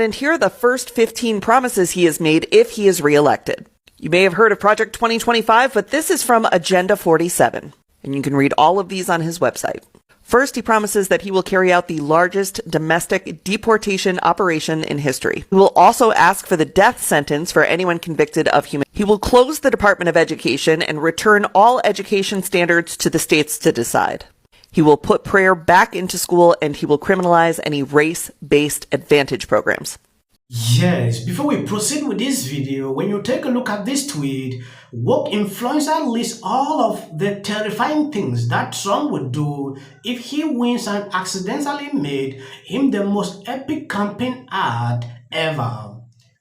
And here are the first 15 promises he has made if he is reelected. You may have heard of Project 2025, but this is from Agenda 47, and you can read all of these on his website. First, he promises that he will carry out the largest domestic deportation operation in history. He will also ask for the death sentence for anyone convicted of human. He will close the Department of Education and return all education standards to the states to decide. He will put prayer back into school, and he will criminalize any race-based advantage programs. Yes, before we proceed with this video, when you take a look at this tweet, woke influencer lists all of the terrifying things that Trump would do if he wins and accidentally made him the most epic campaign ad ever.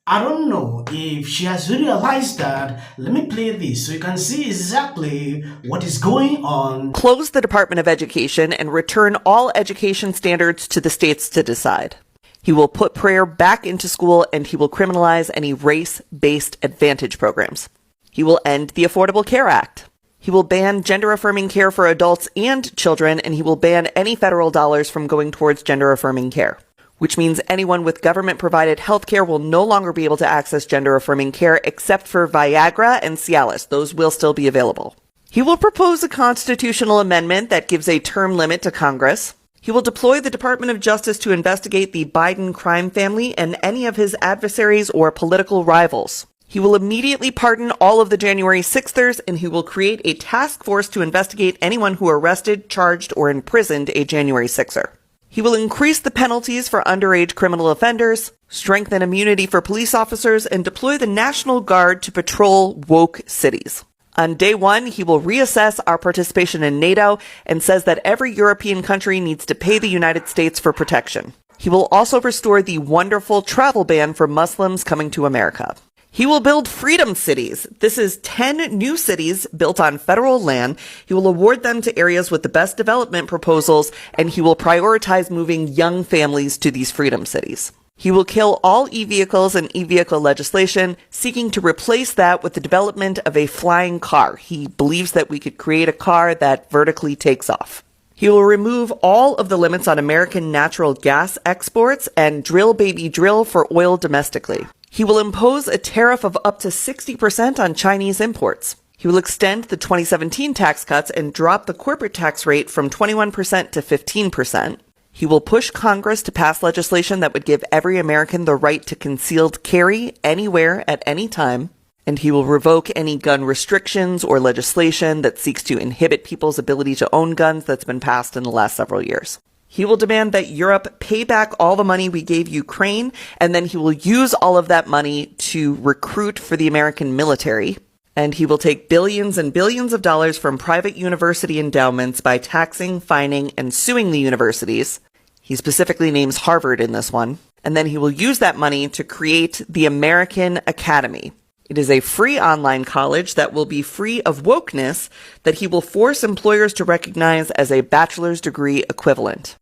I don't know if she has realized that. Let me play this so you can see exactly what is going on. Close the Department of Education and return all education standards to the states to decide. He will put prayer back into school, and he will criminalize any race-based advantage programs. He will end the Affordable Care Act. He will ban gender-affirming care for adults and children, and he will ban any federal dollars from going towards gender-affirming care, which means anyone with government-provided health care will no longer be able to access gender-affirming care except for Viagra and Cialis. Those will still be available. He will propose a constitutional amendment that gives a term limit to Congress. He will deploy the Department of Justice to investigate the Biden crime family and any of his adversaries or political rivals. He will immediately pardon all of the January 6thers, and he will create a task force to investigate anyone who arrested, charged, or imprisoned a January 6er. He will increase the penalties for underage criminal offenders, strengthen immunity for police officers, and deploy the National Guard to patrol woke cities. On day one, he will reassess our participation in NATO and says that every European country needs to pay the United States for protection. He will also restore the wonderful travel ban for Muslims coming to America. He will build freedom cities. This is 10 new cities built on federal land. He will award them to areas with the best development proposals, and he will prioritize moving young families to these freedom cities. He will kill all e-vehicles and e-vehicle legislation, seeking to replace that with the development of a flying car. He believes that we could create a car that vertically takes off. He will remove all of the limits on American natural gas exports and drill baby drill for oil domestically. He will impose a tariff of up to 60% on Chinese imports. He will extend the 2017 tax cuts and drop the corporate tax rate from 21% to 15%. He will push Congress to pass legislation that would give every American the right to concealed carry anywhere at any time. And he will revoke any gun restrictions or legislation that seeks to inhibit people's ability to own guns that's been passed in the last several years. He will demand that Europe pay back all the money we gave Ukraine, and then he will use all of that money to recruit for the American military. And he will take billions and billions of dollars from private university endowments by taxing, fining, and suing the universities. He specifically names Harvard in this one. And then he will use that money to create the American Academy. It is a free online college that will be free of wokeness that he will force employers to recognize as a bachelor's degree equivalent.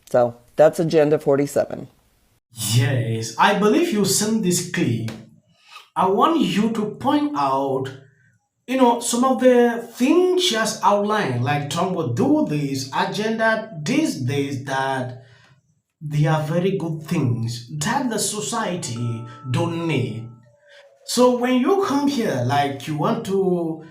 So that's Agenda 47. Yes, I believe you've seen this clip. I want you to point out, some of the things she has outlined, like Trump will do this, agenda, this, that. They are very good things that the society don't need. So when you come here, like you want to,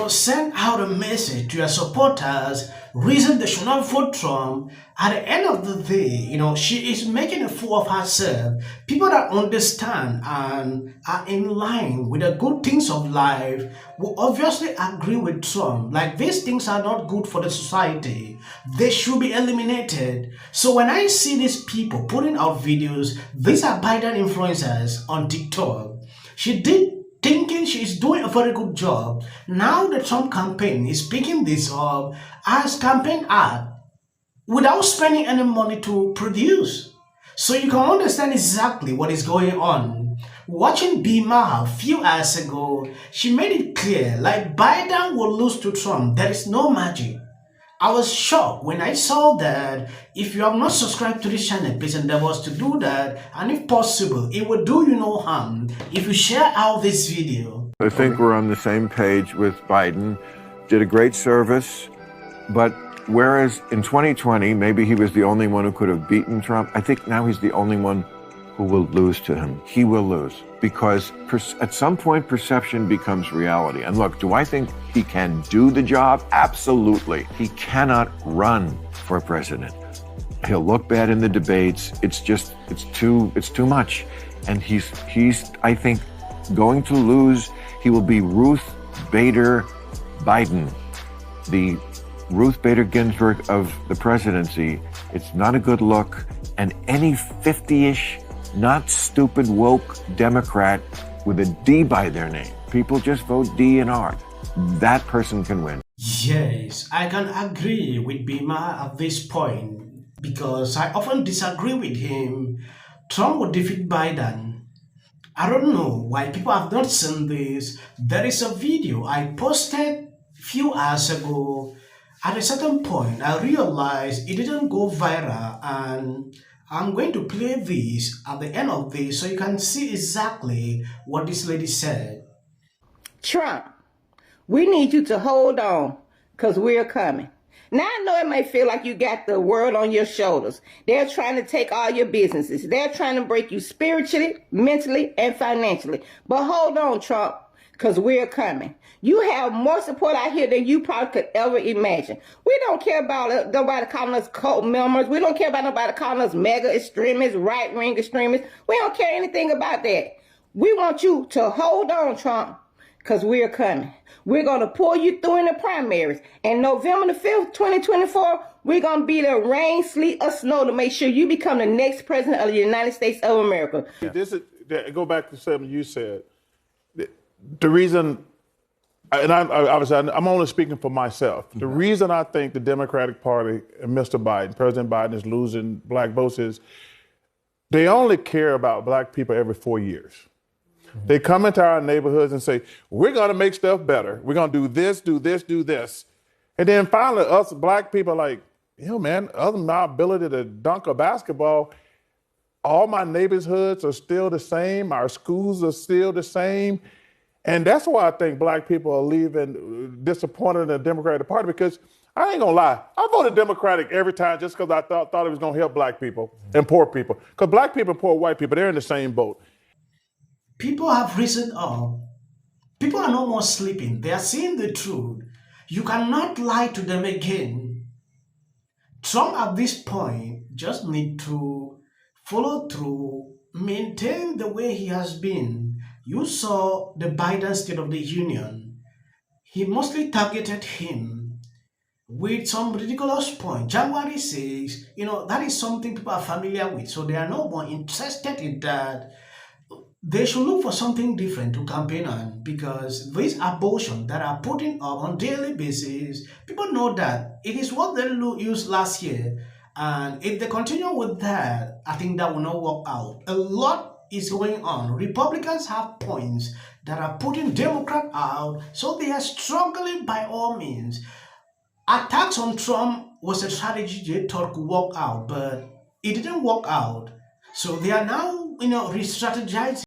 send out a message to your supporters, reason they should not vote Trump, at the end of the day, she is making a fool of herself. People that understand and are in line with the good things of life will obviously agree with Trump. Like, these things are not good for the society. They should be eliminated. So when I see these people putting out videos, these are Biden influencers on TikTok. She did thinking she's doing a very good job. Now the Trump campaign is picking this up as campaign ad without spending any money to produce. So you can understand exactly what is going on. Watching Maher a few hours ago, she made it clear, like, Biden will lose to Trump. There is no magic. I was shocked when I saw that. If you have not subscribed to this channel, please endeavor to do that. And if possible, it will do you no harm if you share out this video. I think we're on the same page with Biden. Did a great service. But whereas in 2020, maybe he was the only one who could have beaten Trump, I think now he's the only one who will lose to him. He will lose because at some point perception becomes reality. And look, do I think he can do the job? Absolutely. He cannot run for president. He'll look bad in the debates. It's too much. And he's I think going to lose. He will be Ruth Bader Biden, the Ruth Bader Ginsburg of the presidency. It's not a good look. And any 50-ish, not stupid, woke Democrat with a D by their name, people just vote D and R, that person can win. Yes, I can agree with Bima at this point because I often disagree with him. Trump would defeat Biden. I don't know why people have not seen this. There is a video I posted few hours ago. At a certain point, I realized it didn't go viral, and I'm going to play this at the end of this so you can see exactly what this lady said. Trump, we need you to hold on because we're coming. Now, I know it may feel like you got the world on your shoulders. They're trying to take all your businesses. They're trying to break you spiritually, mentally, and financially. But hold on, Trump, because we're coming. You have more support out here than you probably could ever imagine. We don't care about nobody calling us cult members. We don't care about nobody calling us mega extremists, right-wing extremists. We don't care anything about that. We want you to hold on, Trump, because we're coming. We're going to pull you through in the primaries. And November the 5th, 2024, we're going to be there rain, sleet, or snow to make sure you become the next president of the United States of America. This is, go back to something you said. The reason, and obviously I'm only speaking for myself. The reason I think the Democratic Party and Mr. Biden, President Biden, is losing black votes is they only care about black people every 4 years. They come into our neighborhoods and say, we're going to make stuff better. We're going to do this, do this, do this. And then finally, us black people are like, man, other than my ability to dunk a basketball, all my neighborhoods are still the same. Our schools are still the same. And that's why I think black people are leaving disappointed in the Democratic Party, because I ain't going to lie. I voted Democratic every time just because I thought it was going to help black people and poor people. Because black people and poor white people, they're in the same boat. People have risen up. People are no more sleeping. They are seeing the truth. You cannot lie to them again. Trump at this point just need to follow through, maintain the way he has been. You saw the Biden State of the Union. He mostly targeted him with some ridiculous point. January 6th, that is something people are familiar with, so they are no more interested in that. They should look for something different to campaign on, because these abortions that are putting up on daily basis, people know that it is what they used last year. And if they continue with that, I think that will not work out. A lot is going on. Republicans have points that are putting Democrats out, so they are struggling by all means. Attacks on Trump was a strategy they thought could work out, but it didn't work out. So they are now, re-strategizing.